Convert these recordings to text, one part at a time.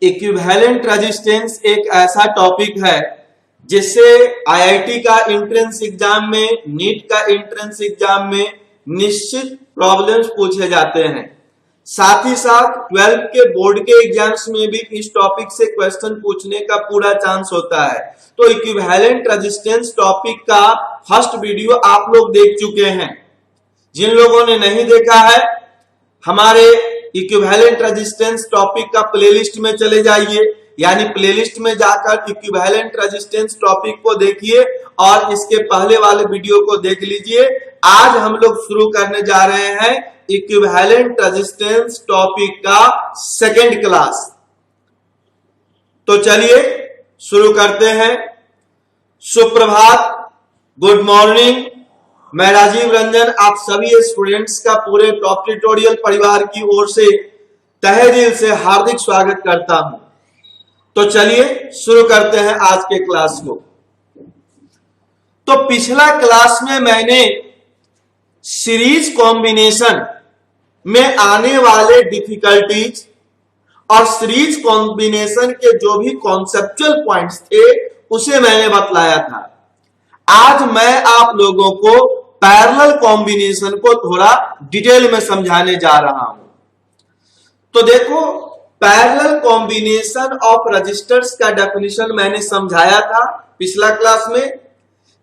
Equivalent resistance एक ऐसा topic है जिससे आईआईटी का एंट्रेंस एग्जाम में, नीट का एंट्रेंस एग्जाम में निश्चित प्रॉब्लम्स पूछे जाते हैं। साथ ही साथ 12th के बोर्ड के एग्जाम्स में भी इस टॉपिक से क्वेश्चन पूछने का पूरा चांस होता है। तो इक्विवेलेंट रेजिस्टेंस टॉपिक का फर्स्ट वीडियो आप लोग देख चुके हैं। जिन लोगों ने नहीं देखा है, हमारे इक्विवेलेंट रेजिस्टेंस टॉपिक का प्लेलिस्ट में चले जाइए, यानी प्लेलिस्ट में जाकर इक्विवेलेंट रेजिस्टेंस टॉपिक को देखिए और इसके पहले वाले वीडियो को देख लीजिए। आज हम लोग शुरू करने जा रहे हैं इक्विवेलेंट रेजिस्टेंस टॉपिक का सेकेंड क्लास। तो चलिए शुरू करते हैं। सुप्रभात, गुड मॉर्निंग। मैं राजीव रंजन आप सभी स्टूडेंट्स का पूरे टॉप ट्यूटोरियल परिवार की ओर से तहे दिल से हार्दिक स्वागत करता हूं। तो चलिए शुरू करते हैं आज के क्लास को। तो पिछला क्लास में मैंने सीरीज कॉम्बिनेशन में आने वाले डिफिकल्टीज और सीरीज कॉम्बिनेशन के जो भी कॉन्सेप्चुअल पॉइंट्स थे उसे मैंने बतलाया था। आज मैं आप लोगों को पैरेलल कॉम्बिनेशन को थोड़ा डिटेल में समझाने जा रहा हूं। तो देखो, पैरेलल कॉम्बिनेशन ऑफ रजिस्टर्स का डेफिनेशन मैंने समझाया था पिछला क्लास में,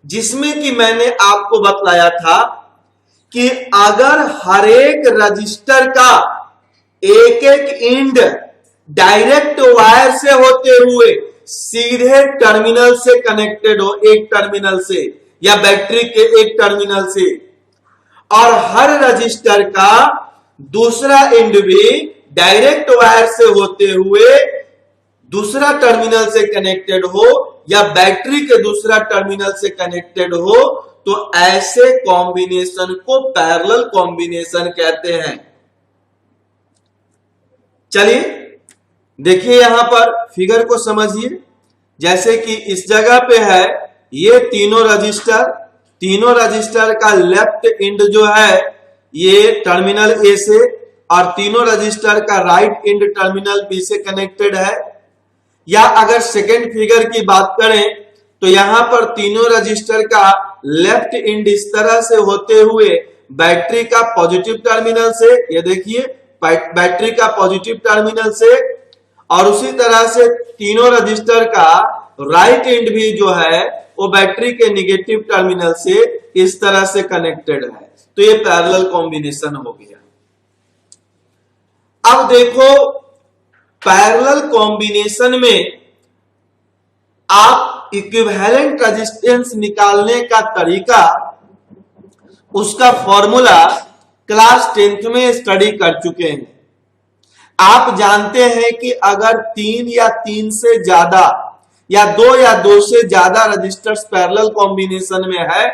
जिसमें कि मैंने आपको बतलाया था कि अगर हर एक रजिस्टर का एक एक एंड डायरेक्ट वायर से होते हुए सीधे टर्मिनल से कनेक्टेड हो, एक टर्मिनल से या बैटरी के एक टर्मिनल से, और हर रजिस्टर का दूसरा एंड भी डायरेक्ट वायर से होते हुए दूसरा टर्मिनल से कनेक्टेड हो या बैटरी के दूसरा टर्मिनल से कनेक्टेड हो, तो ऐसे कॉम्बिनेशन को पैरेलल कॉम्बिनेशन कहते हैं। चलिए देखिए, यहां पर फिगर को समझिए। जैसे कि इस जगह पे है ये तीनों रजिस्टर का लेफ्ट एंड जो है ये टर्मिनल ए से, और तीनों रजिस्टर का राइट एंड टर्मिनल बी से कनेक्टेड है। या अगर सेकेंड फिगर की बात करें तो यहां पर तीनों रजिस्टर का लेफ्ट एंड इस तरह से होते हुए बैटरी का पॉजिटिव टर्मिनल से, ये देखिए बैटरी का पॉजिटिव टर्मिनल से, और उसी तरह से तीनों रजिस्टर का राइट एंड भी जो है वो बैटरी के नेगेटिव टर्मिनल से इस तरह से कनेक्टेड है। तो ये पैरेलल कॉम्बिनेशन हो गया। अब देखो, पैरेलल कॉम्बिनेशन में आप इक्विवेलेंट रेजिस्टेंस निकालने का तरीका, उसका फॉर्मूला क्लास 10th में स्टडी कर चुके हैं। आप जानते हैं कि अगर 3 या 3 से ज्यादा या 2 या 2 से ज्यादा रजिस्टर्स पैरेलल कॉम्बिनेशन में है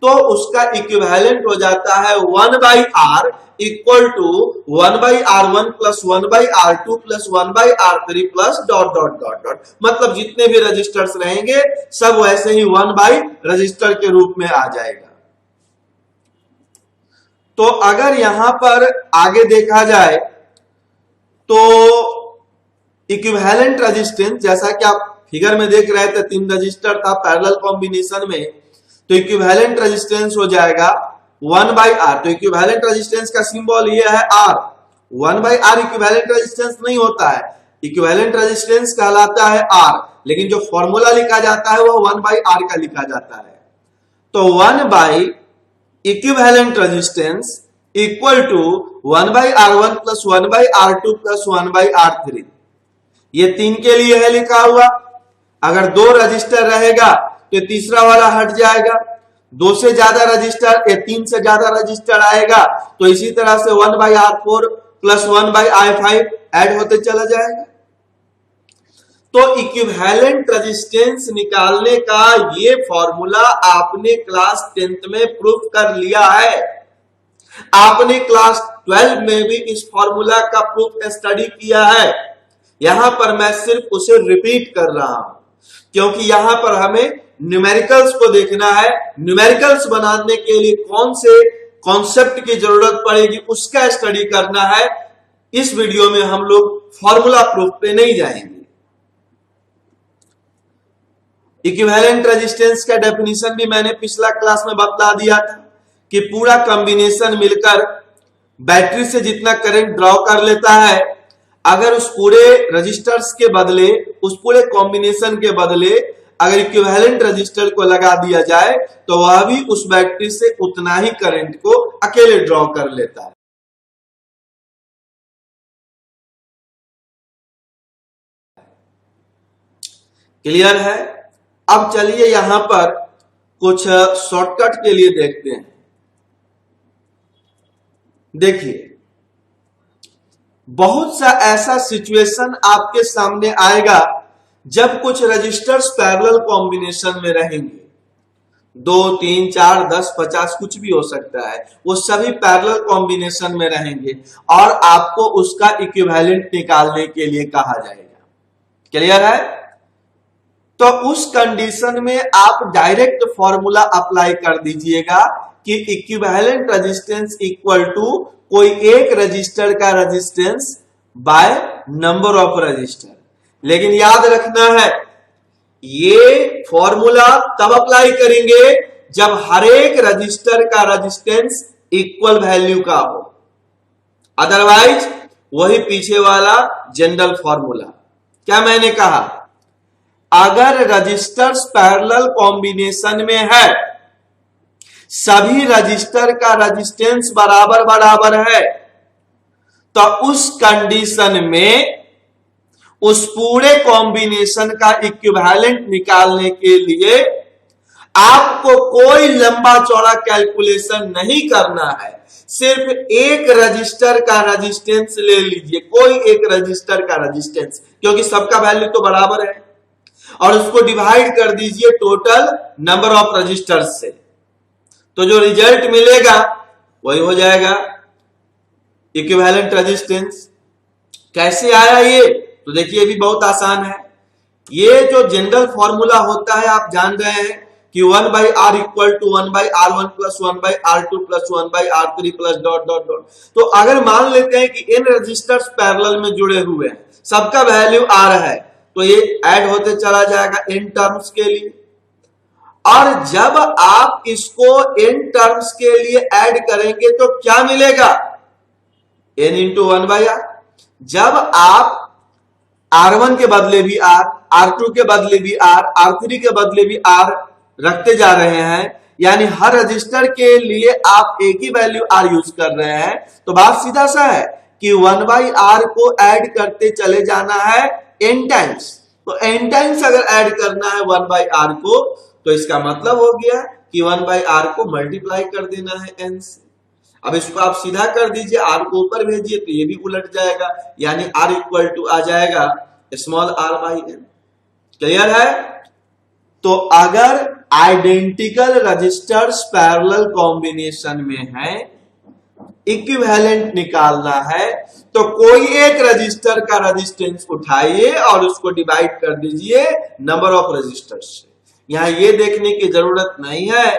तो उसका इक्विवेलेंट हो जाता है 1/R equal to 1/R1 plus 1/R2 plus 1/R3 plus dot dot dot dot. मतलब जितने भी रजिस्टर्स रहेंगे सब वैसे ही 1/रजिस्टर के रूप में आ जाएगा। तो अगर यहां पर आगे देखा जाए तो इक्विवेलेंट रेजिस्टेंस, जैसा कि आप फिगर में देख रहे थे, 3 रजिस्टर था पैरेलल कॉम्बिनेशन में, तो इक्विवेलेंट रेजिस्टेंस हो जाएगा 1/R। तो इक्विवेलेंट रेजिस्टेंस का सिंबल ये है R। 1/R इक्विवेलेंट रेजिस्टेंस नहीं होता है, इक्विवेलेंट रेजिस्टेंस कहलाता है R, लेकिन जो फॉर्मूला लिखा जाता है वो 1/R का लिखा जाता है। तो 1/ equivalent resistance equal to 1/R1 plus 1/R2 plus 1/R3। ये 3 के लिए है लिखा हुआ। अगर 2 रजिस्टर रहेगा तो तीसरा वाला हट जाएगा। 2 से ज्यादा रजिस्टर या 3 से ज्यादा रजिस्टर आएगा तो इसी तरह से 1/R4 प्लस 1/I5 ऐड होते चला जाएगा। तो इक्विवेलेंट रेजिस्टेंस निकालने का ये फॉर्मूला आपने क्लास 10th में प्रूफ कर लिया है। आपने क्लास 12 में भी इस फॉर्मूला का प्रूफ स्टडी किया है। यहां पर मैं सिर्फ उसे रिपीट कर रहा हूं क्योंकि यहां पर हमें न्यूमेरिकल्स को देखना है। न्यूमेरिकल्स बनाने के लिए कौन से कॉन्सेप्ट की जरूरत पड़ेगी उसका स्टडी करना है। इस वीडियो में हम लोग फॉर्मूला प्रूफ पे नहीं जाएंगे। इक्विवेलेंट रेजिस्टेंस का डेफिनेशन भी मैंने पिछला क्लास में बतला दिया था कि पूरा कॉम्बिनेशन मिलकर बैटरी से जितना करंट ड्रॉ कर लेता है, अगर उस पूरे रजिस्टर्स के बदले, उस पूरे कॉम्बिनेशन के बदले अगर इक्विवेलेंट रजिस्टर को लगा दिया जाए तो वह भी उस बैटरी से उतना ही करंट को अकेले ड्रॉ कर लेता है। क्लियर है? अब चलिए यहां पर कुछ शॉर्टकट के लिए देखते हैं। देखिए, बहुत सा ऐसा सिचुएशन आपके सामने आएगा जब कुछ रजिस्टर्स पैरेलल कॉम्बिनेशन में रहेंगे, 2, 3, 4, 10, 50 कुछ भी हो सकता है, वो सभी पैरेलल कॉम्बिनेशन में रहेंगे और आपको उसका इक्विवेलेंट निकालने के लिए कहा जाएगा। क्लियर है? तो उस कंडीशन में आप डायरेक्ट फॉर्मूला अप्लाई कर दीजिएगा कि इक्विवेलेंट रेजिस्टेंस इक्वल टू कोई एक रजिस्टर का resistance by number of register. लेकिन याद रखना है, ये फॉर्मूला तब अप्लाई करेंगे जब हर एक रजिस्टर का रेजिस्टेंस इक्वल वैल्यू का हो, अदरवाइज वही पीछे वाला जनरल फॉर्मूला। क्या मैंने कहा? अगर रजिस्टर्स पैरेलल कॉम्बिनेशन में है, सभी रजिस्टर का रेजिस्टेंस बराबर बराबर है, तो उस कंडीशन में उस पूरे कॉम्बिनेशन का इक्विवेलेंट निकालने के लिए आपको कोई लंबा चौड़ा कैलकुलेशन नहीं करना है। सिर्फ एक रजिस्टर का रेजिस्टेंस ले लीजिए, कोई एक रजिस्टर का रेजिस्टेंस, क्योंकि सबका वैल्यू तो बराबर है, और उसको डिवाइड कर दीजिए टोटल नंबर ऑफ रजिस्टर्स से, तो जो रिजल्ट मिलेगा वही हो जाएगा इक्विवेलेंट रेजिस्टेंस। कैसे आया ये? तो देखिए, ये भी बहुत आसान है। ये जो जनरल फॉर्मूला होता है आप जान रहे हैं कि 1/r equal to 1/r1 plus 1/r2 plus 1/r3 plus dot dot dot. तो अगर मान लेते हैं कि इन रजिस्टर्स पैरेलल में जुड़े हुए हैं, सबका वैल्यू r है, तो ये ऐड होते चला जाएगा n टर्म्स के लिए, और जब आप इसको n टर्म्स के लिए ऐड करेंगे तो क्या मिलेगा? n into 1/r। जब आप r1 के बदले भी r, r2 के बदले भी r, r3 के बदले भी r रखते जा रहे हैं, यानी हर रजिस्टर के लिए आप एक ही वैल्यू r यूज कर रहे हैं, तो बात सीधा सा है कि 1/r को ऐड करते चले जाना है n टाइम्स। तो n टाइम्स अगर ऐड करना है 1/r को, तो इसका मतलब हो गया कि 1/r को मल्टीप्लाई कर देना है n से। अब इसको आप सीधा कर दीजिए, r को ऊपर भेजिए तो ये भी उलट जाएगा, यानी r इक्वल टू आ जाएगा स्मॉल r/n। क्लियर है? तो अगर आइडेंटिकल रजिस्टर्स पैरेलल कॉम्बिनेशन में है, इक्विवेलेंट निकालना है, तो कोई एक रजिस्टर का रेजिस्टेंस उठाइए और उसको डिवाइड कर दीजिए नंबर ऑफ रजिस्टर्स से। यहां ये देखने की जरूरत नहीं है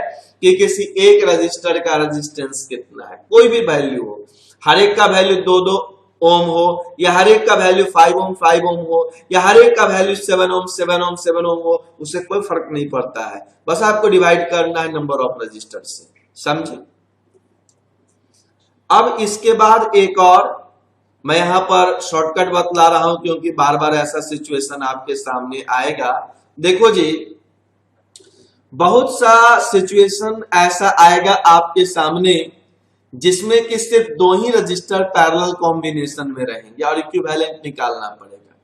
कि किसी एक रजिस्टर का रेजिस्टेंस कितना है, कोई भी वैल्यू हो, हर एक का वैल्यू 2-2 ओम हो, या हर एक का वैल्यू 5 ओम 5 ओम हो, या हर एक का वैल्यू 7 ओम 7 ओम 7 ओम हो, उससे कोई फर्क नहीं पड़ता है, बस आपको डिवाइड करना है नंबर ऑफ रजिस्टर से। समझे? अब इसके बाद एक और मैं यहां पर शॉर्टकट बतला रहा हूं, क्योंकि बार बार ऐसा सिचुएशन आपके सामने आएगा। देखो जी, बहुत सा सिचुएशन ऐसा आएगा आपके सामने जिसमें कि सिर्फ 2 ही रजिस्टर पैरेलल कॉम्बिनेशन में रहेंगे और इक्विवेलेंट निकालना पड़ेगा।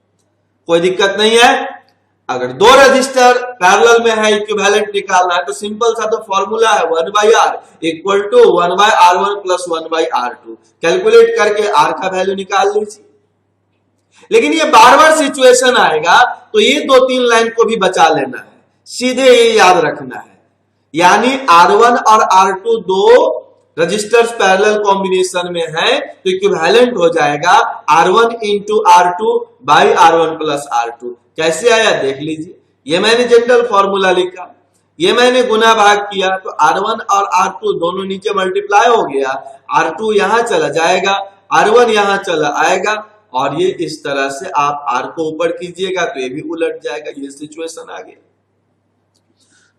कोई दिक्कत नहीं है। अगर 2 रजिस्टर पैरेलल में है, इक्विवेलेंट निकालना है, तो सिंपल सा तो फॉर्मूला है 1/r equal to 1/r1 plus 1/r2। Calculate करके r का वैल्यू निकाल लीजिए। लेकिन ये बार बार सिचुएशन आएगा तो ये 2-3 लाइन को भी बचा लेना है, सीधे ये याद रखना है। यानी R1 और R2 2 रजिस्टर्स पैरेलल कॉम्बिनेशन में है, तो इक्विवेलेंट हो जाएगा R1 into R2 by R1 plus R2। कैसे आया देख लीजिए। ये मैंने जनरल फॉर्मूला लिखा, ये मैंने गुना भाग किया, तो R1 और R2 दोनों नीचे मल्टीप्लाई हो गया, R2 यहां चला जाएगा, R1 यहां चला आएगा, और ये इस तरह से आप आर को ऊपर कीजिएगा तो ये भी उलट जाएगा, ये सिचुएशन आ गया।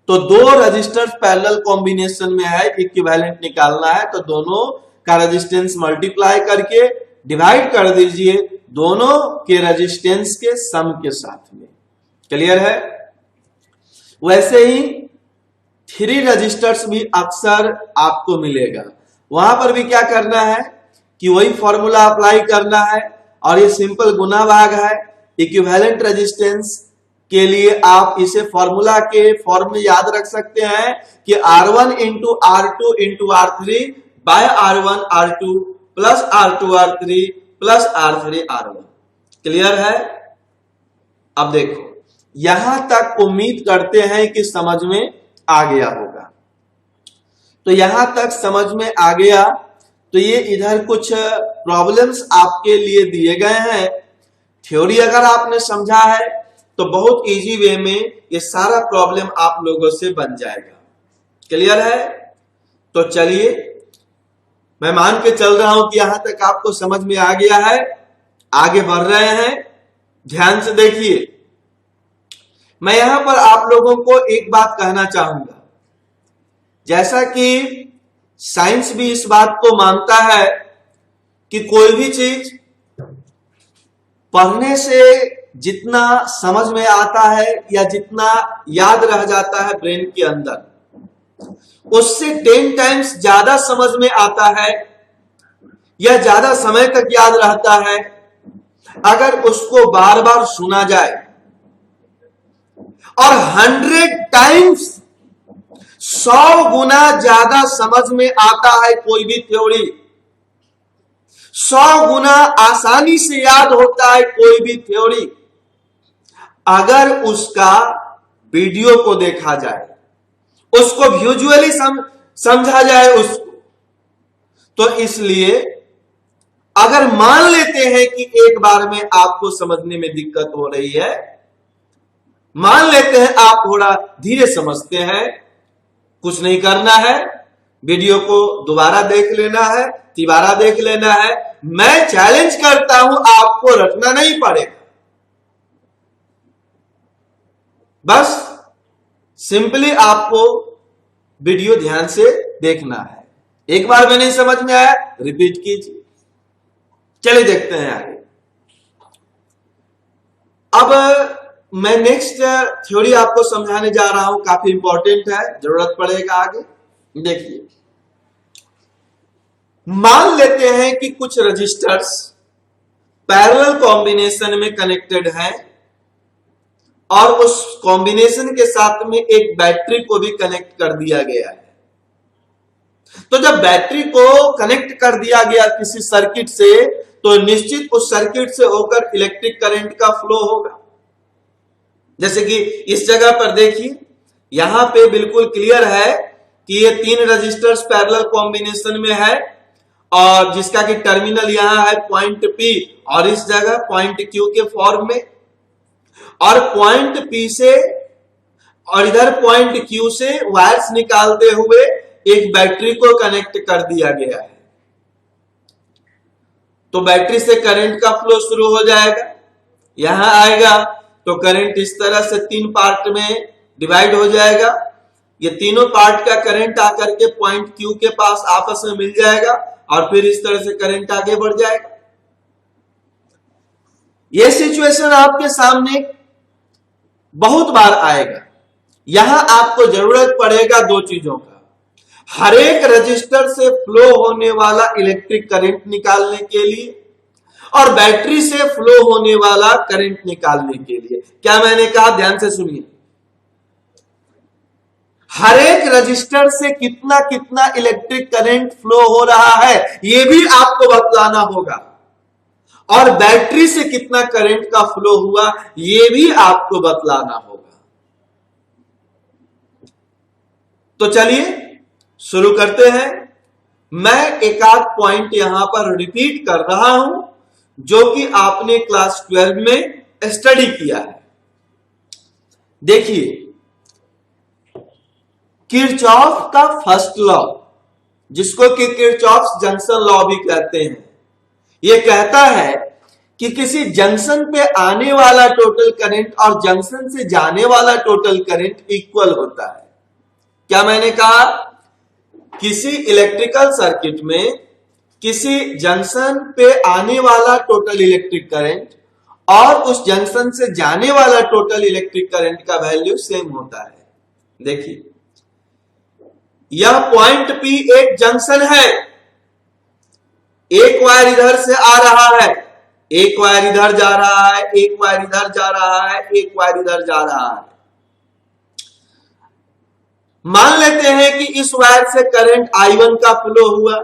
तो दो रजिस्टर्स पैरेलल कॉम्बिनेशन में है, इक्विवेलेंट निकालना है तो दोनों का रेजिस्टेंस मल्टीप्लाई करके डिवाइड कर दीजिए दोनों के रेजिस्टेंस के सम के साथ में। क्लियर है? वैसे ही 3 रजिस्टर्स भी अक्सर आपको मिलेगा, वहां पर भी क्या करना है कि वही फॉर्मूला अप्लाई करना है और ये सिंपल गुना भाग है। इक्विवेलेंट रेजिस्टेंस के लिए आप इसे फॉर्मूला के फॉर्म में याद रख सकते हैं कि R1 into R2 into R3 by R1 R2 plus R2 R3 plus R3 R1। Clear है? अब देखो यहां तक उम्मीद करते हैं कि समझ में आ गया होगा। तो यहां तक समझ में आ गया तो ये इधर कुछ प्रॉब्लम्स आपके लिए दिए गए हैं। थ्योरी अगर आपने समझा है तो बहुत इजी वे में ये सारा प्रॉब्लम आप लोगों से बन जाएगा। क्लियर है? तो चलिए मैं मान के चल रहा हूं कि यहां तक आपको समझ में आ गया है, आगे बढ़ रहे हैं। ध्यान से देखिए, मैं यहां पर आप लोगों को एक बात कहना चाहूंगा, जैसा कि साइंस भी इस बात को मानता है कि कोई भी चीज पढ़ने से जितना समझ में आता है या जितना याद रह जाता है ब्रेन के अंदर, उससे 10 टाइम्स ज्यादा समझ में आता है या ज्यादा समय तक याद रहता है अगर उसको बार बार सुना जाए। और 100 टाइम्स 100 गुना ज्यादा समझ में आता है कोई भी थ्योरी, 100 गुना आसानी से याद होता है कोई भी थ्योरी अगर उसका वीडियो को देखा जाए, उसको विजुअली समझा जाए उसको। तो इसलिए अगर मान लेते हैं कि एक बार में आपको समझने में दिक्कत हो रही है, मान लेते हैं आप थोड़ा धीरे समझते हैं, कुछ नहीं करना है, वीडियो को दोबारा देख लेना है, तिबारा देख लेना है। मैं चैलेंज करता हूं आपको रटना नहीं पड़ेगा, बस सिंपली आपको वीडियो ध्यान से देखना है। एक बार में नहीं समझ में आया रिपीट कीजिए। चलिए देखते हैं आगे। अब मैं नेक्स्ट थ्योरी आपको समझाने जा रहा हूं, काफी इंपॉर्टेंट है, जरूरत पड़ेगा आगे। देखिए, मान लेते हैं कि कुछ रजिस्टर्स पैरेलल कॉम्बिनेशन में कनेक्टेड हैं और उस कॉम्बिनेशन के साथ में एक बैटरी को भी कनेक्ट कर दिया गया है। तो जब बैटरी को कनेक्ट कर दिया गया किसी सर्किट से, तो निश्चित उस सर्किट से होकर इलेक्ट्रिक करंट का फ्लो होगा। जैसे कि इस जगह पर देखिए, यहां पे बिल्कुल क्लियर है कि ये 3 रजिस्टर्स पैरेलल कॉम्बिनेशन में है और जिसका कि टर्मिनल यहां है पॉइंट P और इस जगह पॉइंट Q के फॉर्म में, और पॉइंट P से और इधर पॉइंट Q से वायर्स निकालते हुए एक बैटरी को कनेक्ट कर दिया गया है। तो बैटरी से करंट का फ्लो शुरू हो जाएगा, यहां आएगा तो करंट इस तरह से 3 पार्ट में डिवाइड हो जाएगा। ये तीनों पार्ट का करंट आकर के पॉइंट Q के पास आपस में मिल जाएगा और फिर इस तरह से करंट आगे बढ़ जाएगा। यह सिचुएशन आपके सामने बहुत बार आएगा। यहां आपको जरूरत पड़ेगा 2 चीजों का, हर एक रजिस्टर से फ्लो होने वाला इलेक्ट्रिक करंट निकालने के लिए और बैटरी से फ्लो होने वाला करंट निकालने के लिए। क्या मैंने कहा, ध्यान से सुनिए। हर एक रजिस्टर से कितना कितना इलेक्ट्रिक करंट फ्लो हो रहा है यह भी आपको बतलाना होगा, और बैटरी से कितना करंट का फ्लो हुआ यह भी आपको बतलाना होगा। तो चलिए शुरू करते हैं। मैं एक आध पॉइंट यहां पर रिपीट कर रहा हूं जो कि आपने क्लास 12 में स्टडी किया है। देखिए, किरचॉफ का फर्स्ट लॉ, जिसको कि किरचॉफ जंक्शन लॉ भी कहते हैं, यह कहता है कि किसी जंक्शन पे आने वाला टोटल करंट और जंक्शन से जाने वाला टोटल करंट इक्वल होता है। क्या मैंने कहा? किसी इलेक्ट्रिकल सर्किट में किसी जंक्शन पे आने वाला टोटल इलेक्ट्रिक करंट और उस जंक्शन से जाने वाला टोटल इलेक्ट्रिक करंट का वैल्यू सेम होता है। देखिए, यह पॉइंट P एक जंक्शन है, एक वायर इधर से आ रहा है, एक वायर इधर जा रहा है, एक वायर इधर जा रहा है, एक वायर इधर जा रहा है। मान लेते हैं कि इस वायर से करंट I1 का फ्लो हुआ,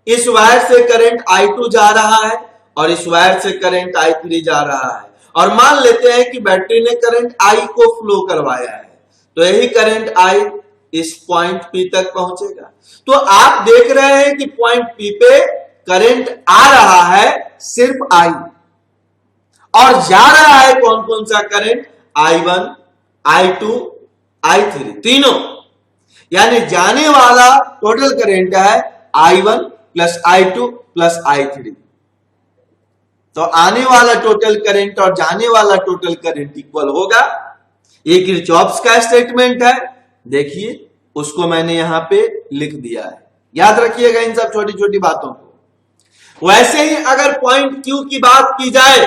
इस वायर से करंट I2 जा रहा है और इस वायर से करंट I3 जा रहा है, और मान लेते हैं कि बैटरी ने करंट I को फ्लो करवाया है, तो यही करंट I इस पॉइंट P तक पहुंचेगा। तो आप देख रहे हैं कि पॉइंट P पे करंट आ रहा है सिर्फ I, और जा रहा है कौन कौन सा करंट? I1, I2, I3 तीनों, यानी जाने वाला टोटल करंट है I1 plus I2 plus I3। तो आने वाला टोटल करंट और जाने वाला टोटल करंट इक्वल होगा। ये किरचॉफ्स का स्टेटमेंट है, देखिए उसको मैंने यहां पे लिख दिया है, याद रखिएगा इन सब छोटी छोटी बातों को। वैसे ही अगर पॉइंट Q की बात की जाए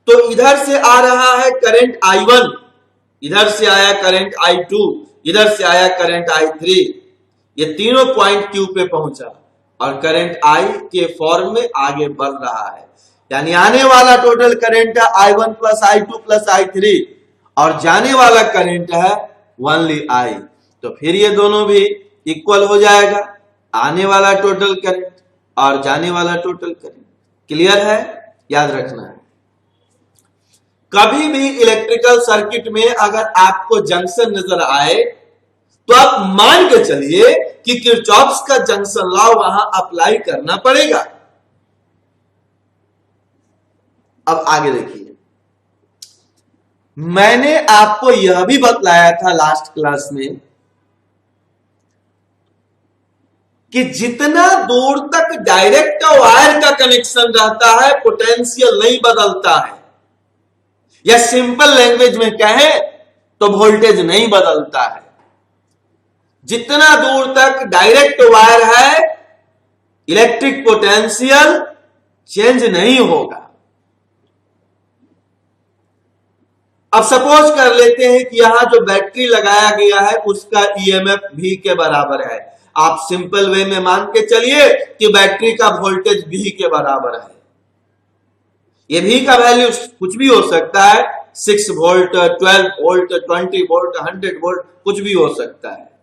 तो इधर से आ रहा है करंट I1, इधर से आया करंट I2, इधर से आया करंट I3, ये तीनों पॉइंट Q पे पहुंचा और करंट I के फॉर्म में आगे बढ़ रहा है, यानी आने वाला टोटल करंट है I1 plus I2 plus I3 और जाने वाला करंट है ओनली I। तो फिर ये दोनों भी इक्वल हो जाएगा, आने वाला टोटल करंट और जाने वाला टोटल करंट। क्लियर है? याद रखना है। कभी भी इलेक्ट्रिकल सर्किट में अगर आपको जंक्शन नजर आए तो आप मान के चलिए कि किरचॉफ्स का जंक्शन लॉ वहां अप्लाई करना पड़ेगा। अब आगे देखिए, मैंने आपको यह भी बतलाया था लास्ट क्लास में कि जितना दूर तक डायरेक्ट वायर का कनेक्शन रहता है पोटेंशियल नहीं बदलता है, या सिंपल लैंग्वेज में कहें तो वोल्टेज नहीं बदलता है। जितना दूर तक डायरेक्ट वायर है इलेक्ट्रिक पोटेंशियल चेंज नहीं होगा। अब सपोज कर लेते हैं कि यहां जो बैटरी लगाया गया है उसका ईएमएफ V के बराबर है। आप सिंपल वे में मान के चलिए कि बैटरी का वोल्टेज V के बराबर है। ये V का वैल्यू कुछ भी हो सकता है, 6 वोल्ट, 12 वोल्ट, 20 वोल्ट, 100 वोल्ट, कुछ भी हो सकता है।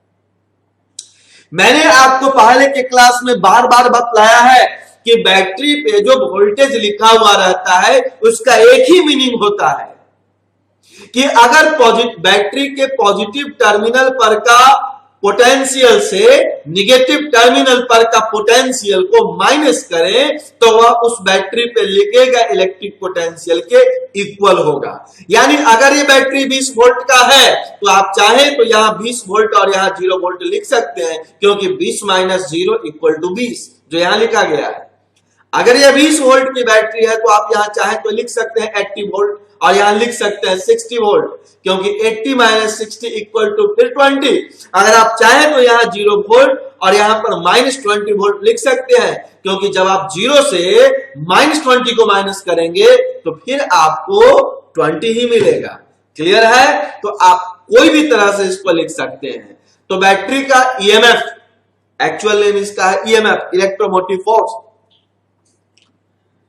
मैंने आपको पहले के क्लास में बार बार बतलाया है कि बैटरी पे जो वोल्टेज लिखा हुआ रहता है उसका एक ही मीनिंग होता है कि अगर बैटरी के पॉजिटिव टर्मिनल पर का पोटेंशियल से निगेटिव टर्मिनल पर का पोटेंशियल को माइनस करें तो वह उस बैटरी पे लिखेगा इलेक्ट्रिक पोटेंशियल के इक्वल होगा। यानी अगर ये बैटरी 20 वोल्ट का है तो आप चाहें तो यहां 20 वोल्ट और यहां 0 वोल्ट लिख सकते हैं, क्योंकि 20 माइनस 0 इक्वल टू 20 जो यहां लिखा गया है। अगर यह 20 वोल्ट की बैटरी है तो आप यहां चाहें तो लिख सकते हैं 80 वोल्ट और यहां लिख सकते हैं 60 वोल्ट, क्योंकि 80 माइनस 60 इक्वल टू फिर 20। अगर आप चाहें तो यहां 0 वोल्ट और यहां पर माइनस 20 वोल्ट लिख सकते हैं, क्योंकि जब आप 0 से माइनस 20 को माइनस करेंगे तो फिर आपको 20 ही मिलेगा। क्लियर है? तो आप कोई भी तरह से इसको लिख सकते हैं। तो बैटरी का ईएमएफ, एक्चुअल नेम इसका है EMF, electromotive force.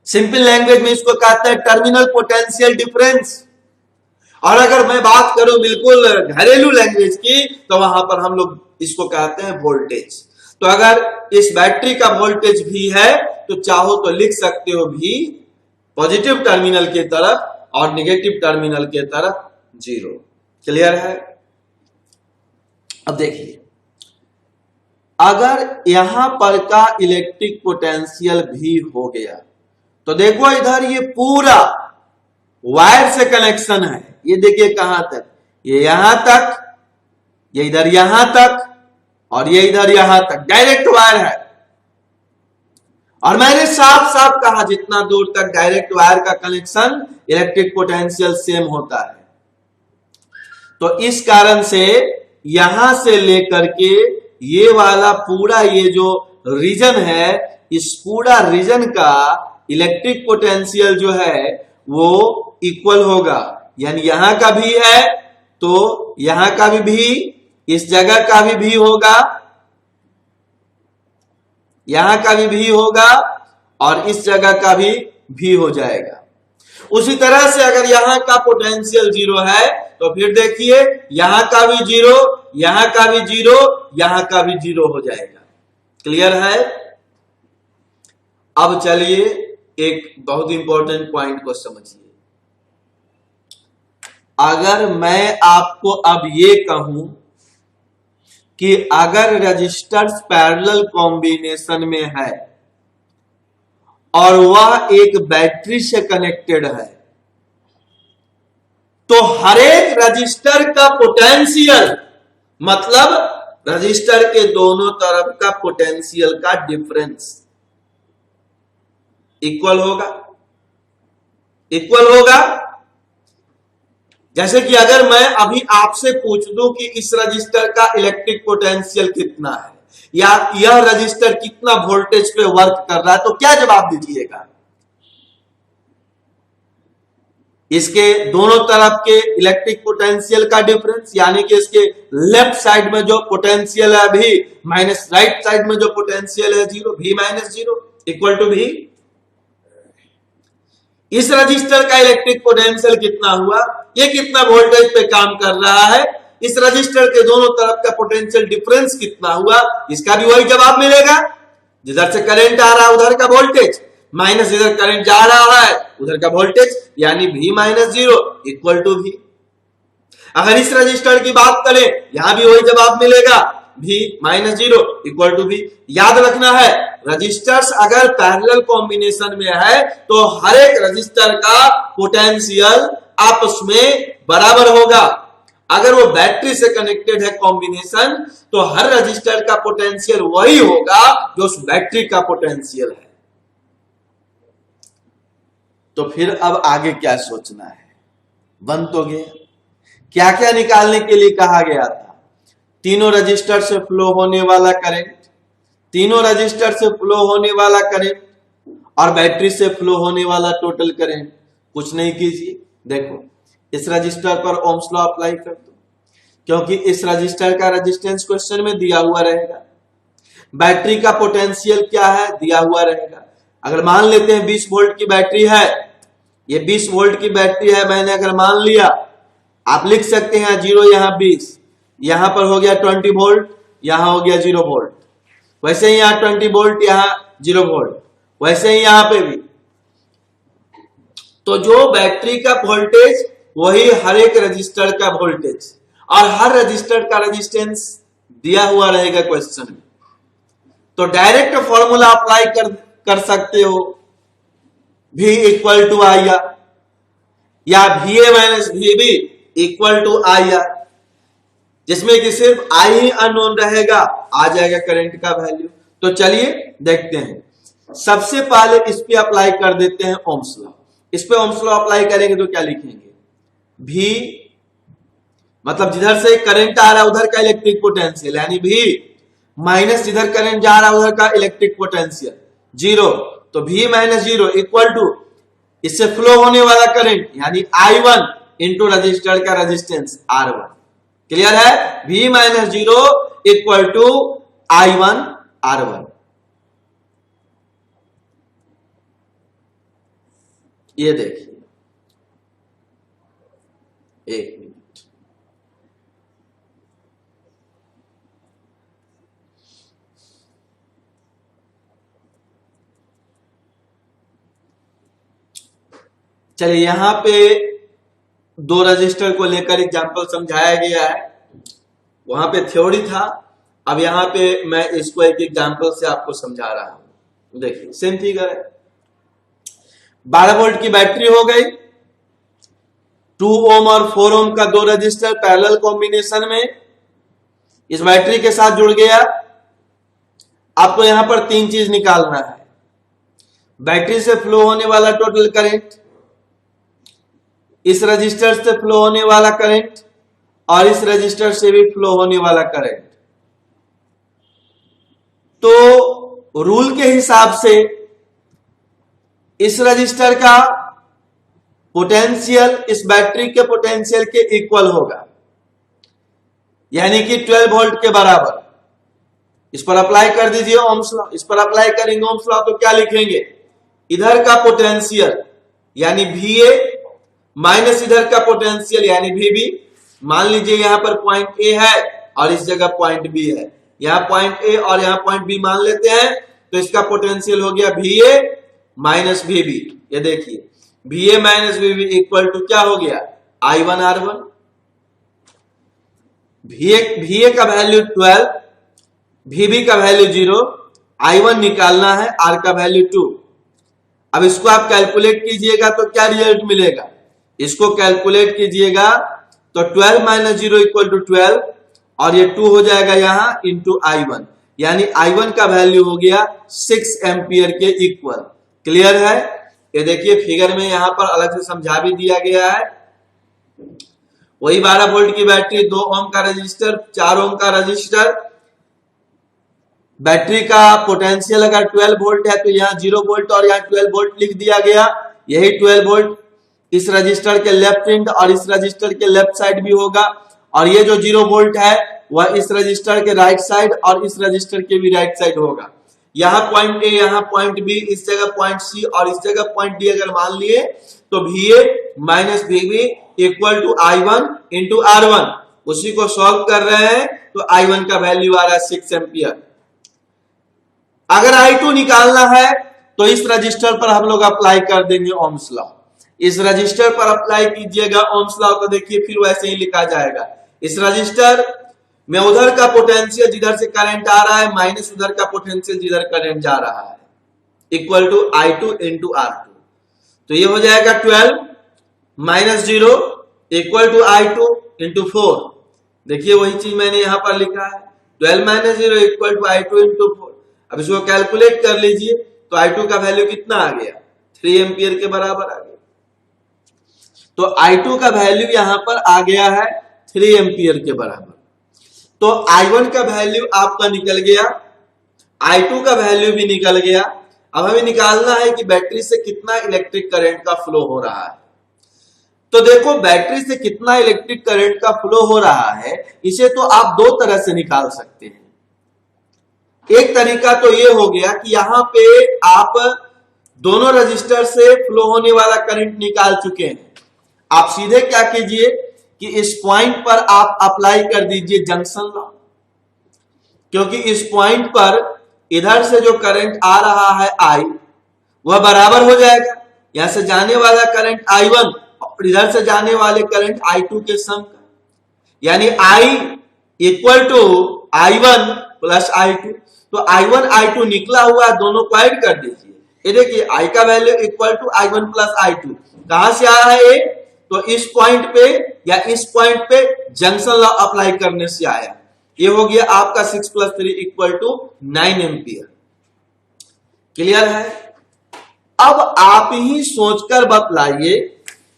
Simple language में इसको कहते हैं टर्मिनल पोटेंशियल डिफरेंस। और अगर मैं बात करूं बिल्कुल घरेलू लैंग्वेज की तो वहां पर हम लोग इसको कहते हैं वोल्टेज। तो अगर इस बैटरी का वोल्टेज भी है तो चाहो तो लिख सकते हो भी पॉजिटिव टर्मिनल की तरफ और निगेटिव टर्मिनल की तरफ 0। क्लियर है? अब देखिए, अगर यहां पर का इलेक्ट्रिक पोटेंशियल भी हो गया तो देखो इधर ये पूरा वायर से कनेक्शन है। ये देखिए कहां तक, ये यहां तक, ये इधर यहां तक और ये इधर यहां तक डायरेक्ट वायर है। और मैंने साफ साफ कहा जितना दूर तक डायरेक्ट वायर का कनेक्शन इलेक्ट्रिक पोटेंशियल सेम होता है। तो इस कारण से यहां से लेकर के ये वाला पूरा ये जो रीजन है, इस पूरा रीजन का इलेक्ट्रिक पोटेंशियल जो है वो इक्वल होगा। यानी यहां का भी है तो यहां का भी, इस जगह का भी होगा, यहां का भी होगा और इस जगह का भी हो जाएगा। उसी तरह से अगर यहां का पोटेंशियल जीरो है तो फिर देखिए यहां का भी जीरो, यहां का भी जीरो, यहां का भी जीरो हो जाएगा। क्लियर है? अब चलिए एक बहुत इंपॉर्टेंट पॉइंट को समझिए। अगर मैं आपको अब ये कहूं कि अगर रजिस्टर्स पैरेलल कॉम्बिनेशन में है और वह एक बैटरी से कनेक्टेड है, तो हर एक रजिस्टर का पोटेंशियल, मतलब रजिस्टर के दोनों तरफ का पोटेंशियल का डिफरेंस इक्वल होगा। इक्वल होगा। जैसे कि अगर मैं अभी आपसे पूछ दूं कि इस रजिस्टर का इलेक्ट्रिक पोटेंशियल कितना है या यह रजिस्टर कितना वोल्टेज पे वर्क कर रहा है, तो क्या जवाब दीजिएगा? इसके दोनों तरफ के इलेक्ट्रिक पोटेंशियल का डिफरेंस, यानी कि इसके लेफ्ट साइड में जो पोटेंशियल है भी माइनस राइट साइड में जो पोटेंशियल है जीरो, भी माइनस जीरो इक्वल टू भी। इस रजिस्टर का इलेक्ट्रिक पोटेंशियल कितना हुआ, ये कितना वोल्टेज पे काम कर रहा है, इस रजिस्टर के दोनों तरफ का पोटेंशियल डिफरेंस कितना हुआ, इसका भी वही जवाब मिलेगा। जिधर से करंट आ रहा है उधर का वोल्टेज माइनस इधर करंट जा रहा है उधर का वोल्टेज, यानी भी माइनस जीरो इक्वल टू भी। अगर इस रजिस्टर की बात करें यहां भी वही जवाब मिलेगा, भी माइनस जीरो इक्वल टू भी। याद रखना है रजिस्टर्स अगर पैरेलल कॉम्बिनेशन में है तो हर एक रजिस्टर का पोटेंशियल आपस में बराबर होगा। अगर वो बैटरी से कनेक्टेड है कॉम्बिनेशन तो हर रजिस्टर का पोटेंशियल वही होगा जो उस बैटरी का पोटेंशियल है। तो फिर अब आगे क्या सोचना है? बन तो गया। क्या क्या निकालने के लिए कहा गया था? तीनों रजिस्टर से फ्लो होने वाला करंट, तीनों रजिस्टर से फ्लो होने वाला करंट और बैटरी से फ्लो होने वाला टोटल करंट। कुछ नहीं कीजिए, देखो इस रजिस्टर पर ओम्स लॉ अप्लाई कर दो, क्योंकि इस रजिस्टर का रेजिस्टेंस क्वेश्चन में दिया हुआ रहेगा। बैटरी का पोटेंशियल क्या है दिया हुआ रहेगा। अगर मान लेते हैं 20 वोल्ट की बैटरी है, ये 20 वोल्ट की बैटरी है, मैंने अगर मान लिया, आप लिख सकते हैं जीरो यहां 20, यहां पर हो गया 20 वोल्ट, यहां हो गया 0 वोल्ट, वैसे ही यहां 20 वोल्ट, यहां 0 वोल्ट, वैसे ही यहां पे भी। तो जो बैटरी का वोल्टेज वही हर एक रजिस्टर का वोल्टेज और हर रजिस्टर का रेजिस्टेंस दिया हुआ रहेगा क्वेश्चन में। तो डायरेक्ट फॉर्मूला अप्लाई कर सकते हो, V equal to I R या VA minus VB equal to I R, जिसमें कि सिर्फ आई ही अननोन रहेगा, आ जाएगा करंट का वैल्यू। तो चलिए देखते हैं। सबसे पहले इस पे अप्लाई कर देते हैं ओम्स लॉ। इस पे ओम्स लॉ अप्लाई करेंगे तो क्या लिखेंगे? V मतलब जिधर से करंट आ रहा है उधर का इलेक्ट्रिक पोटेंशियल, यानी V माइनस जिधर करंट जा रहा है उधर का इलेक्ट्रिक पोटेंशियल जीरो, तो V minus zero equal to इससे फ्लो होने वाला करंट यानी I1 इंटू रजिस्टर का रेजिस्टेंस R1। क्लियर है? V minus zero equal to I1 R1। ये देखिए, एक मिनट, चलिए यहां पे दो रजिस्टर को लेकर एग्जांपल समझाया गया है, वहां पे थ्योरी था, अब यहां पे मैं इसको एक एग्जांपल से आपको समझा रहा हूं। देखिए सेम फिगर है, 12 वोल्ट की बैटरी हो गई, 2 ओम और 4 ओम का दो रजिस्टर पैरेलल कॉम्बिनेशन में इस बैटरी के साथ जुड़ गया। आपको यहां पर तीन चीज निकालना है। बैटरी से फ्लो होने वाला टोटल करंट, इस रजिस्टर से फ्लो होने वाला करंट और इस रजिस्टर से भी फ्लो होने वाला करंट। तो रूल के हिसाब से इस रजिस्टर का पोटेंशियल इस बैटरी के पोटेंशियल के इक्वल होगा, यानी कि 12 वोल्ट के बराबर। इस पर अप्लाई कर दीजिए ओम्स लॉ। इस पर अप्लाई करेंगे ओम्स लॉ तो क्या लिखेंगे, इधर का पोटेंशियल यानी VA माइनस इधर का पोटेंशियल यानी VB। मान लीजिए यहां पर पॉइंट A है और इस जगह पॉइंट B है, यहां पॉइंट A और यहां पॉइंट B मान लेते हैं, तो इसका पोटेंशियल हो गया VA माइनस VB। ये देखिए VA minus VB equal to क्या हो गया, I1R1। VA का वैल्यू 12, VB का वैल्यू 0, I1 निकालना है, R का वैल्यू 2। अब इसको आप कैलकुलेट कीजिएगा तो क्या रिजल्ट मिलेगा, इसको कैलकुलेट कीजिएगा तो 12 माइनस 0 इक्वल टू 12 और ये 2 हो जाएगा यहां इंटू I1, यानी I1 का वैल्यू हो गया 6 एम्पियर के इक्वल। क्लियर है। ये देखिए फिगर में यहां पर अलग से समझा भी दिया गया है। वही 12 वोल्ट की बैटरी, 2 ओम का रजिस्टर, 4 ओम का रजिस्टर, बैटरी का पोटेंशियल अगर 12 वोल्ट है तो यहाँ 0 वोल्ट और यहाँ 12 वोल्ट लिख दिया गया। यही 12 वोल्ट इस रजिस्टर के लेफ्ट एंड और इस रजिस्टर के लेफ्ट साइड भी होगा, और ये जो 0 वोल्ट है वह इस रजिस्टर के राइट साइड और इस रजिस्टर के भी राइट साइड होगा। यहाँ पॉइंट A, यहाँ पॉइंट B, इस जगह पॉइंट C और इस जगह पॉइंट D अगर मान लिए तो VA minus VB equal to I1 into R1। उसी को सॉल्व कर रहे हैं तो I1 का वैल्यू आ रहा है 6 एम्पियर। अगर I2 निकालना है तो इस रजिस्टर पर हम लोग अप्लाई कर देंगे ओम्स लॉ। इस रजिस्टर पर अप्लाई कीजिएगा ओम्स लॉ तो देखिए फिर वैसे ही लिखा जाएगा। इस रजिस्टर में उधर का पोटेंशियल जिधर से करंट आ रहा है माइनस उधर का पोटेंशियल जिधर करंट जा रहा है, equal to I2 into R2। तो ये हो जाएगा 12 minus 0 equal to I2 into 4। देखिए वही चीज मैंने यहां पर लिखा है, 12 minus 0 equal to I2 into 4। अब इसको कैलकुलेट कर लीजिए तो I2 का वैल्यू कितना आ गया, 3 एम्पियर के बराबर आ गया। तो I2 का वैल्यू यहां पर आ गया है 3 एम्पियर के बराबर। तो I1 का वैल्यू आपका निकल गया, I2 का वैल्यू भी निकल गया। अब हमें निकालना है कि बैटरी से कितना इलेक्ट्रिक करंट का फ्लो हो रहा है। तो देखो बैटरी से कितना इलेक्ट्रिक करंट का फ्लो हो रहा है, इसे तो आप दो तरह से निकाल सकते हैं। एक तरीका तो ये हो गया कि यहां पे आप दोनों रजिस्टर से फ्लो होने वाला करंट निकाल चुके हैं। आप सीधे क्या कीजिए कि इस पॉइंट पर आप अप्लाई कर दीजिए जंक्शन लॉ, क्योंकि इस पॉइंट पर इधर से जो करंट आ रहा है I वह बराबर हो जाएगा यहां से जाने वाला करंट I1 और इधर से जाने वाले करंट I2 के सम का, यानी I equal to I1 plus I2। तो I1 I2 निकला हुआ दोनों को ऐड कर दीजिए। ये देखिए I का value equal to I1 plus I2 कहां से आया है ये, तो इस पॉइंट पे या इस पॉइंट पे जंक्शन लॉ अप्लाई करने से आया। ये हो गया आपका 6 plus 3 equal to 9 ampere. Clear है। अब आप ही सोचकर बतलाइए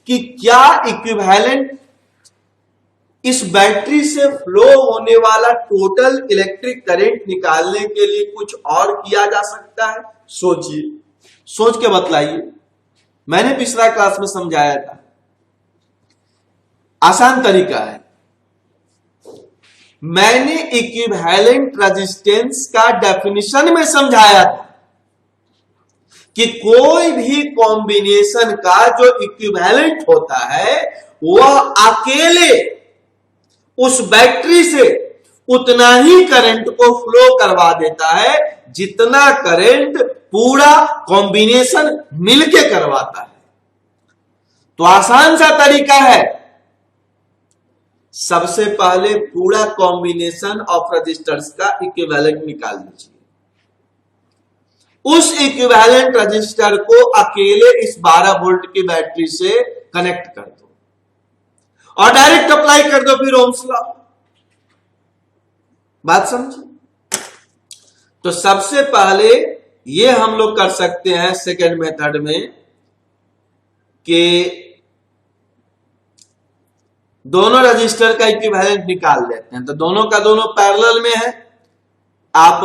कि क्या इक्विवेलेंट इस बैटरी से फ्लो होने वाला टोटल इलेक्ट्रिक करंट निकालने के लिए कुछ और किया जा सकता है। सोचिए, सोच के बतलाइए। मैंने पिछला क्लास में समझाया था, आसान तरीका है। मैंने इक्विवेलेंट रेजिस्टेंस का डेफिनेशन में समझाया था कि कोई भी कॉम्बिनेशन का जो इक्विवेलेंट होता है वह अकेले उस बैटरी से उतना ही करंट को फ्लो करवा देता है जितना करंट पूरा कॉम्बिनेशन मिलके करवाता है। तो आसान सा तरीका है, सबसे पहले पूरा कॉम्बिनेशन ऑफ रजिस्टर्स का इक्विवेलेंट निकाल लीजिए। उस इक्विवेलेंट रजिस्टर को अकेले इस 12 वोल्ट की बैटरी से कनेक्ट कर दो और डायरेक्ट अप्लाई कर दो फिर ओम्स लॉ। बात समझे। तो सबसे पहले ये हम लोग कर सकते हैं सेकेंड मेथड में कि दोनों रजिस्टर का इक्विवेलेंट निकाल लेते हैं। तो दोनों का दोनों पैरेलल में है, आप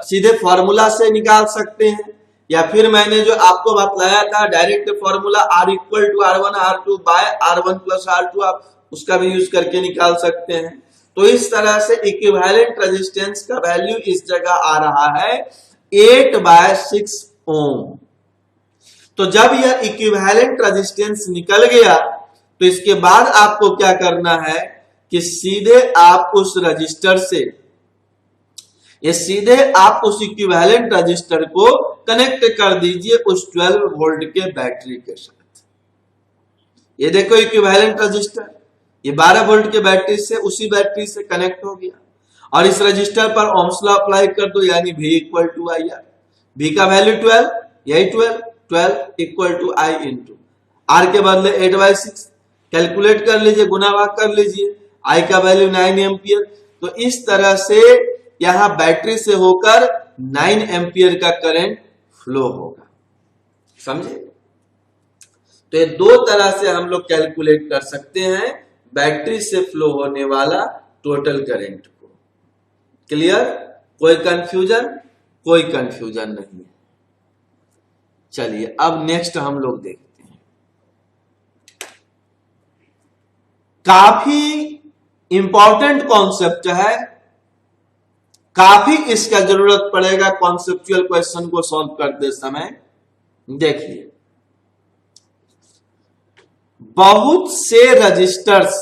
सीधे फॉर्मूला से निकाल सकते हैं, या फिर मैंने जो आपको बतलाया था direct formula R equal to R1 R2 by R1 plus R2, आप उसका भी यूज करके निकाल सकते हैं। तो इस तरह से इक्विवेलेंट रेजिस्टेंस का वैल्यू इस जगह आ रहा है 8/6 ओम। तो जब यह इक्विवेलेंट रेजिस्टेंस निकल गया तो इसके बाद आपको क्या करना है कि सीधे आप उस रजिस्टर से, ये सीधे आप उस इक्विवेलेंट रजिस्टर को कनेक्ट कर दीजिए उस 12 वोल्ट के बैटरी के साथ। ये देखो इक्विवेलेंट रजिस्टर, ये 12 वोल्ट के बैटरी से उसी बैटरी से कनेक्ट हो गया, और इस रजिस्टर पर ओम्स लॉ अप्लाई कर दो, यानी V equal to I R. V का वैल्यू 12, यही 12 equal to I into R के बदले 8/6, कैलकुलेट कर लीजिए, गुना भाग कर लीजिए, I का वैल्यू 9 एम्पियर। तो इस तरह से यहां बैटरी से होकर 9 एम्पियर का करंट फ्लो होगा, समझे। तो ये दो तरह से हम लोग कैलकुलेट कर सकते हैं बैटरी से फ्लो होने वाला टोटल करंट को। क्लियर? कोई कंफ्यूजन? कोई कंफ्यूजन नहीं है। चलिए अब नेक्स्ट हम लोग देखते हैं, काफी इंपॉर्टेंट कॉन्सेप्ट है, काफी इसका जरूरत पड़ेगा कॉन्सेप्चुअल क्वेश्चन को सॉल्व करते समय। देखिए, बहुत से रजिस्टर्स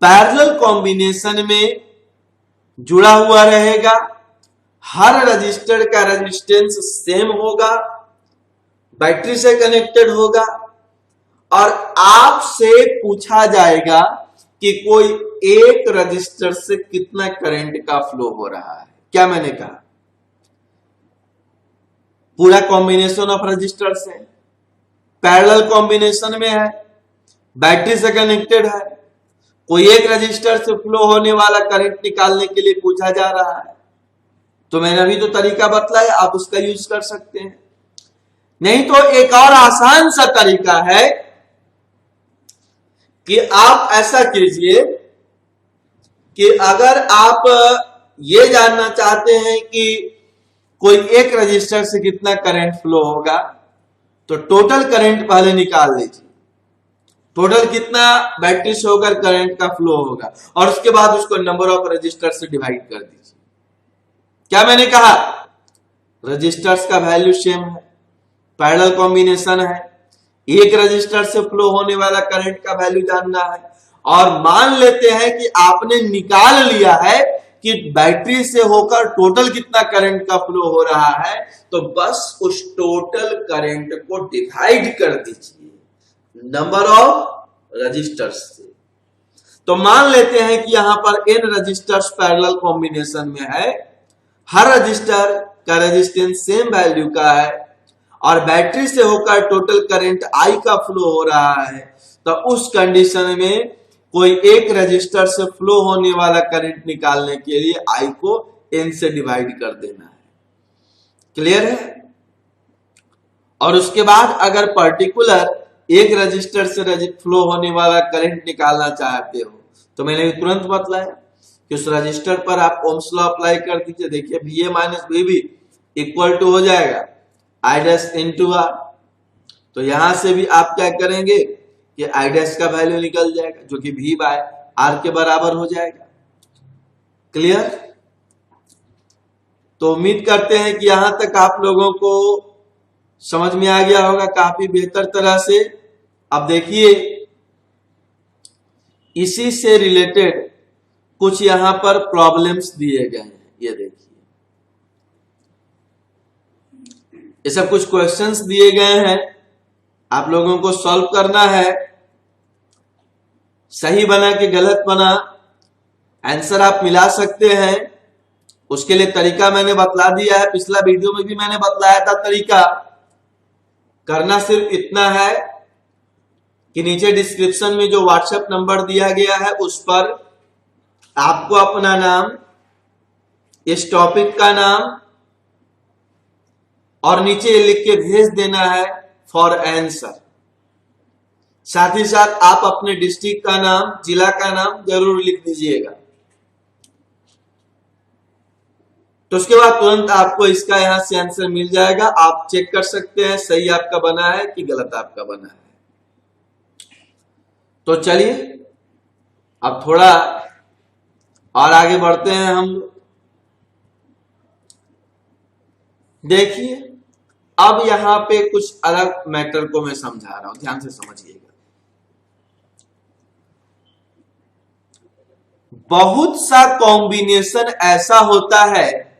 पैरेलल कॉम्बिनेशन में जुड़ा हुआ रहेगा, हर रजिस्टर का रेजिस्टेंस सेम होगा, बैटरी से कनेक्टेड होगा, और आपसे पूछा जाएगा कि कोई एक रजिस्टर से कितना करंट का फ्लो हो रहा है। क्या मैंने कहा? पूरा कॉम्बिनेशन ऑफ रजिस्टर्स है, पैरेलल कॉम्बिनेशन में है, बैटरी से कनेक्टेड है, कोई एक रजिस्टर से फ्लो होने वाला करंट निकालने के लिए पूछा जा रहा है। तो मैंने अभी जो तरीका बतलाया आप उसका यूज कर सकते हैं। नहीं तो एक और आसान सा तरीका है कि आप ऐसा कीजिए कि अगर आप ये जानना चाहते हैं कि कोई एक रजिस्टर से कितना करंट फ्लो होगा, तो टोटल करंट पहले निकाल लीजिए, टोटल कितना बैटरी से होकर करंट का फ्लो होगा, और उसके बाद उसको नंबर ऑफ रजिस्टर से डिवाइड कर दीजिए। क्या मैंने कहा? रजिस्टर्स का वैल्यू सेम है, पैरेलल कॉम्बिनेशन है, एक रजिस्टर से फ्लो होने वाला करंट का वैल्यू जानना है, और मान लेते हैं कि आपने निकाल लिया है कि बैटरी से होकर टोटल कितना करंट का फ्लो हो रहा है, तो बस उस टोटल करंट को डिवाइड कर दीजिए नंबर ऑफ रजिस्टर्स से। तो मान लेते हैं कि यहां पर n रजिस्टर्स पैरेलल कॉम्बिनेशन में है, हर रजिस्टर का रेजिस्टेंस सेम वैल्यू का है, और बैटरी से होकर टोटल करंट I का फ्लो हो रहा है, तो उस कंडीशन में कोई एक रजिस्टर से फ्लो होने वाला करंट निकालने के लिए I को n से डिवाइड कर देना है। क्लियर है? और उसके बाद अगर पर्टिकुलर एक रजिस्टर से फ्लो होने वाला करंट निकालना चाहते हो, तो मैंने तुरंत बतलाया कि उस रजिस्टर पर आप ओम्स लॉ अप्लाई कर दीजिए। देखिए VA minus VB equal to हो जाएगा I डैश इंटू R। तो यहां से भी आप क्या करेंगे कि I डैश का वैल्यू निकल जाएगा, जो कि V बाय R के बराबर हो जाएगा। क्लियर? तो उम्मीद करते हैं कि यहां तक आप लोगों को समझ में आ गया होगा काफी बेहतर तरह से। अब देखिए, इसी से रिलेटेड कुछ यहां पर प्रॉब्लम्स दिए गए हैं। ये देखिए, ये सब कुछ क्वेश्चंस दिए गए हैं, आप लोगों को सॉल्व करना है। सही बना कि गलत बना, आंसर आप मिला सकते हैं। उसके लिए तरीका मैंने बतला दिया है, पिछला वीडियो में भी मैंने बतलाया था तरीका। करना सिर्फ इतना है कि नीचे डिस्क्रिप्शन में जो व्हाट्सएप नंबर दिया गया है उस पर आपको अपना नाम, इस टॉपिक का नाम और नीचे लिख के भेज देना है फॉर आंसर। साथ ही साथ आप अपने डिस्ट्रिक्ट का नाम, जिला का नाम जरूर लिख दीजिएगा। तो उसके बाद तुरंत आपको इसका यहां से आंसर मिल जाएगा। आप चेक कर सकते हैं सही आपका बना है कि गलत आपका बना है। तो चलिए अब थोड़ा और आगे बढ़ते हैं हम लोग। देखिए अब यहां पे कुछ अलग मैटर को मैं समझा रहा हूं, ध्यान से समझिएगा। बहुत सा कॉम्बिनेशन ऐसा होता है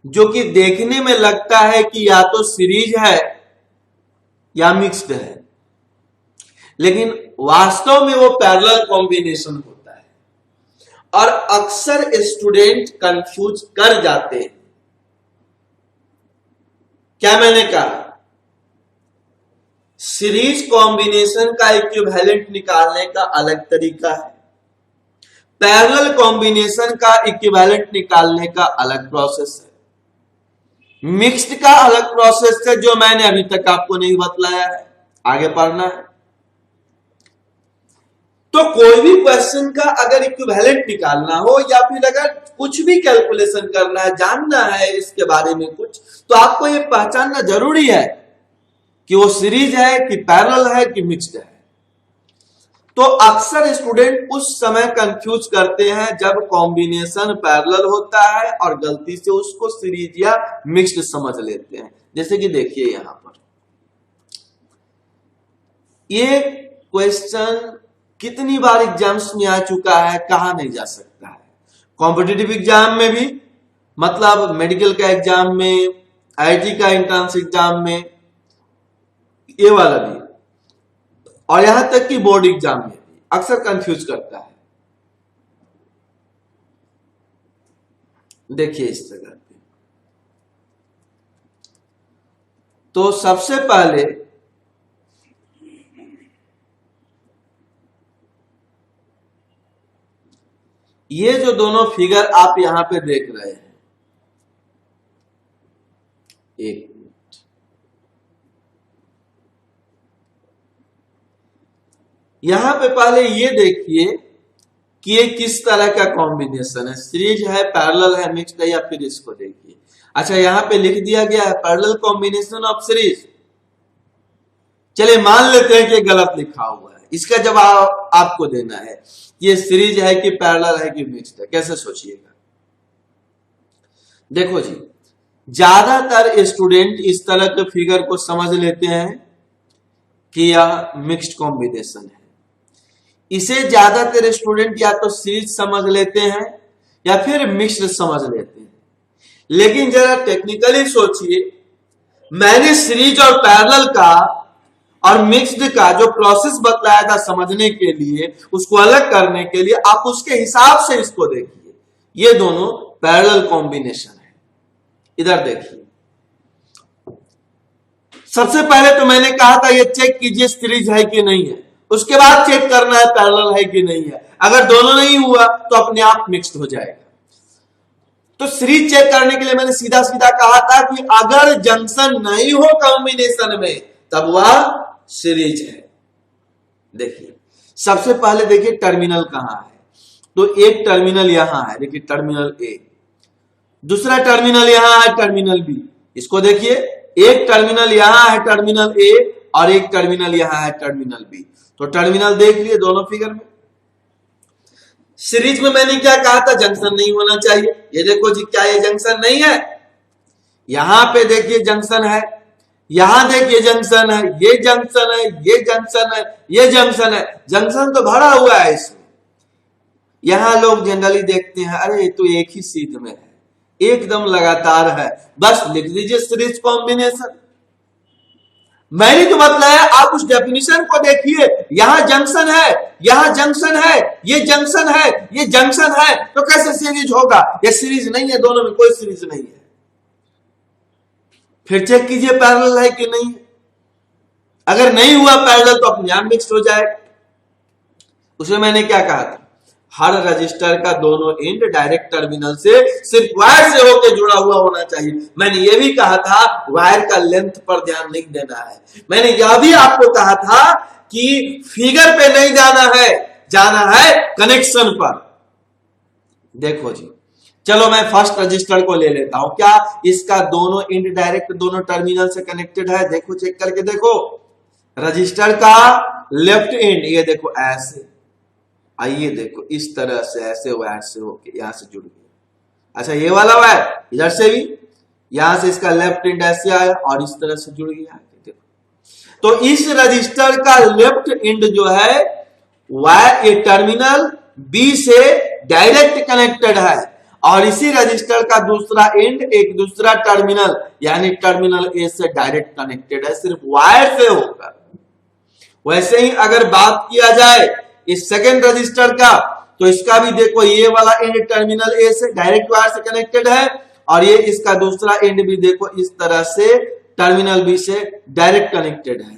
जो कि देखने में लगता है कि या तो सीरीज है या मिक्स्ड है, लेकिन वास्तव में वो पैरेलल कॉम्बिनेशन होता है और अक्सर स्टूडेंट कंफ्यूज कर जाते हैं। क्या मैंने कहा? सीरीज कॉम्बिनेशन का इक्विवेलेंट निकालने का अलग तरीका है, पैरेलल कॉम्बिनेशन का इक्विवेलेंट निकालने का अलग प्रोसेस है, मिक्स्ड का अलग प्रोसेस है जो मैंने अभी तक आपको नहीं बतलाया है, आगे पढ़ना है। तो कोई भी क्वेश्चन का अगर इक्विवेलेंट निकालना हो या फिर अगर कुछ भी कैलकुलेशन करना है, जानना है इसके बारे में कुछ, तो आपको ये पहचानना जरूरी है कि वो सीरीज है कि पैरेलल है कि मिक्स्ड है। तो अक्सर स्टूडेंट उस समय कंफ्यूज करते हैं जब कॉम्बिनेशन पैरेलल होता है और गलती से उसको सीरीज या मिक्स्ड समझ लेते हैं। जैसे कि देखिए यहां पर ये क्वेश्चन कितनी बार एग्जाम्स में आ चुका है, कहा नहीं जा सकता है। कॉम्पिटिटिव एग्जाम में भी, मतलब मेडिकल का एग्जाम में, आईआईटी का एंट्रेंस एग्जाम में, ये वाला भी, और यहां तक कि बोर्ड एग्जाम में भी अक्सर कंफ्यूज करता है। देखिए इस जगह पे तो सबसे पहले ये जो दोनों फिगर आप यहां पे देख रहे हैं, एक मिनट, यहां पे पहले ये देखिए कि ये किस तरह का कॉम्बिनेशन है, सीरीज है, पैरेलल है, मिक्स्ड है, या फिर इसको देखिए। अच्छा यहां पे लिख दिया गया है पैरेलल कॉम्बिनेशन ऑफ सीरीज। चलिए मान लेते हैं कि गलत लिखा हुआ है, इसका जवाब आपको देना है ये सीरीज है कि पैरेलल है कि मिक्स्ड है। कैसे सोचिएगा? देखो जी, ज्यादातर स्टूडेंट इस तरह के फिगर को समझ लेते हैं कि यह मिक्स्ड कॉम्बिनेशन है। इसे ज्यादातर स्टूडेंट या तो सीरीज समझ लेते हैं या फिर मिक्स्ड समझ लेते हैं। लेकिन जरा टेक्निकली सोचिए, मैंने सीरीज और पैरेलल का और मिक्स्ड का जो प्रोसेस बतलाया था समझने के लिए, उसको अलग करने के लिए, आप उसके हिसाब से इसको देखिए। ये दोनों पैरेलल कॉम्बिनेशन है। इधर देखिए, सबसे पहले तो मैंने कहा था ये चेक कीजिए सीरीज है कि नहीं है, उसके बाद चेक करना है पैरेलल है कि नहीं है। अगर दोनों नहीं हुआ तो अपने आप मिक्स्ड हो जाएगा। तो सीरीज चेक करने के लिए मैंने सीधा सीधा कहा था कि अगर जंक्शन नहीं हो कॉम्बिनेशन में तब वह सीरीज है। देखिए सबसे पहले देखिए टर्मिनल कहां है, तो एक टर्मिनल यहां है, देखिए टर्मिनल ए, दूसरा टर्मिनल यहां है टर्मिनल बी। इसको देखिए, एक टर्मिनल यहां है टर्मिनल ए और एक टर्मिनल यहां है टर्मिनल बी। तो टर्मिनल देख लिए दोनों फिगर में। सीरीज में मैंने क्या कहा था? जंक्शन नहीं होना चाहिए। ये देखो जी, क्या ये जंक्शन नहीं है? यहां पे देखिए जंक्शन है, यहां देखिए जंक्शन है, ये जंक्शन है, ये जंक्शन है, ये जंक्शन है। जंक्शन तो भरा हुआ है इसमें। यहां लोग जनरली देखते हैं अरे ये तो एक ही सीध में है, एकदम लगातार है, बस लिख दीजिए सीरीज कॉम्बिनेशन। मैंने तो बतलाया, आप उस डेफिनेशन को देखिए, यहां जंक्शन है, यहां जंक्शन है, ये जंक्शन है, ये जंक्शन है, तो कैसे सीरीज होगा? ये सीरीज नहीं है, दोनों में कोई सीरीज नहीं है। फिर चेक कीजिए पैरेलल है कि नहीं। अगर नहीं हुआ पैरेलल तो अपने आप मिक्स्ड हो जाएगा। उसमें मैंने क्या कहा था? हर रजिस्टर का दोनों एंड डायरेक्ट टर्मिनल से सिर्फ वायर से होकर जुड़ा हुआ होना चाहिए। मैंने ये भी कहा था वायर का लेंथ पर ध्यान नहीं देना है। मैंने यह भी आपको कहा था कि फिगर पे नहीं जाना है कनेक्शन पर। देखो जी, चलो मैं फर्स्ट रजिस्टर को ले लेता हूं। क्या इसका दोनों एंड डायरेक्ट दोनों टर्मिनल से कनेक्टेड है? देखो, चेक करके देखो। रजिस्टर का लेफ्ट एंड ये देखो ऐसे, आइए देखो इस तरह से ऐसे वायर से होके यहां से जुड़ गया। अच्छा, ये वाला वायर इधर से भी यहां से इसका लेफ्ट एंड ऐसे आया और इस तरह से जुड़ गया। देखो, तो इस रजिस्टर का लेफ्ट एंड जो है वायर ये टर्मिनल बी से डायरेक्ट कनेक्टेड है और इसी रजिस्टर का दूसरा एंड एक दूसरा टर्मिनल यानी टर्मिनल ए से डायरेक्ट कनेक्टेड है, सिर्फ वायर से होकर। वैसे ही अगर बात किया जाए इस सेकेंड रजिस्टर का, तो इसका भी देखो ये वाला एंड टर्मिनल ए से डायरेक्ट वायर से कनेक्टेड है और ये इसका दूसरा एंड भी देखो इस तरह से टर्मिनल बी से डायरेक्ट कनेक्टेड है।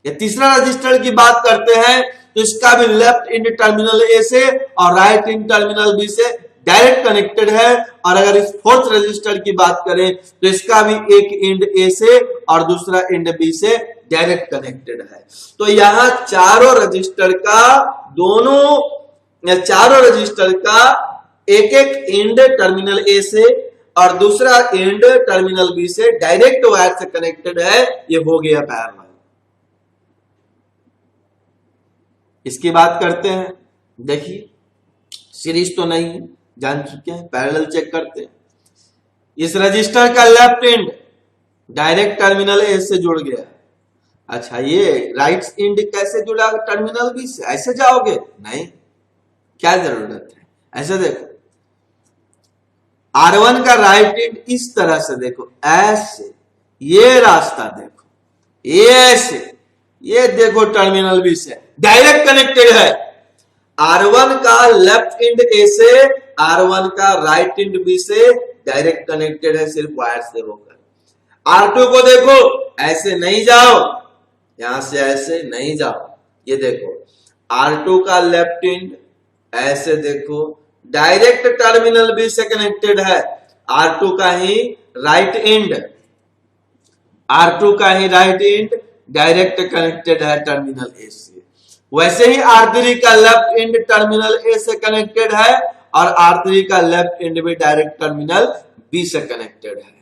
ये तीसरा रजिस्टर की बात करते हैं तो इसका भी लेफ्ट एंड टर्मिनल ए से और राइट एंड टर्मिनल बी से डायरेक्ट कनेक्टेड है। और अगर इस फोर्थ रजिस्टर की बात करें तो इसका भी एक एंड ए से और दूसरा एंड बी से डायरेक्ट कनेक्टेड है। तो यहां चारों रजिस्टर का एक एक एंड टर्मिनल ए से और दूसरा एंड टर्मिनल बी से डायरेक्ट वायर से कनेक्टेड है। ये हो गया पैरेलल। इसकी बात करते हैं। देखिए, सीरीज तो नहीं जान चुके हैं, पैरेलल चेक करते हैं। इस रजिस्टर का लेफ्ट एंड डायरेक्ट टर्मिनल ए से जुड़ गया। अच्छा, ये राइट एंड कैसे जुड़ा टर्मिनल बी से? ऐसे जाओगे? नहीं, क्या जरूरत है। ऐसे देखो, R1 का राइट एंड इस तरह से देखो, ऐसे ये रास्ता देखो, ये ऐसे, ये देखो टर्मिनल बी से डायरेक्ट कनेक्टेड है। R1 का लेफ्ट एंड ए से, R1 का राइट एंड बी से डायरेक्ट कनेक्टेड है, सिर्फ वायर से होकर। R2 को देखो, ऐसे नहीं जाओ, यहां से ऐसे नहीं जाओ। ये देखो R2 का लेफ्ट एंड ऐसे देखो डायरेक्ट टर्मिनल बी से कनेक्टेड है। R2 का ही राइट एंड डायरेक्ट कनेक्टेड है टर्मिनल ए से। वैसे ही R3 का लेफ्ट एंड टर्मिनल ए से कनेक्टेड है और R3 का लेफ्ट एंड भी डायरेक्ट टर्मिनल बी से कनेक्टेड है।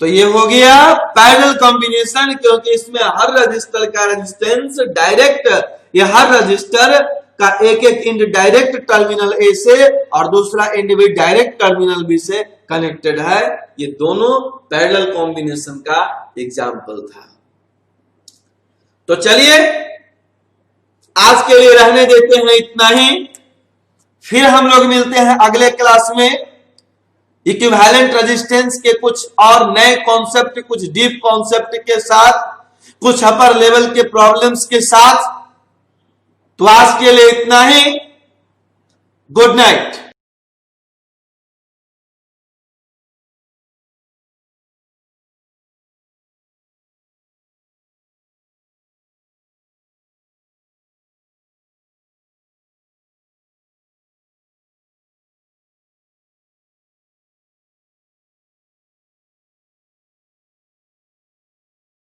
तो ये हो गया पैरेलल कॉम्बिनेशन, क्योंकि इसमें हर रजिस्टर का रेजिस्टेंस डायरेक्ट, ये हर रजिस्टर का एक एक एंड डायरेक्ट टर्मिनल ए से और दूसरा एंड भी डायरेक्ट टर्मिनल बी से कनेक्टेड है। ये दोनों पैरेलल कॉम्बिनेशन का एग्जाम्पल था। तो चलिए आज के लिए रहने देते हैं इतना ही। फिर हम लोग मिलते हैं अगले क्लास में इक्विवेलेंट रेजिस्टेंस के कुछ और नए कॉन्सेप्ट, कुछ डीप कॉन्सेप्ट के साथ, कुछ अपर लेवल के प्रॉब्लम्स के साथ। तो आज के लिए इतना ही। Good night.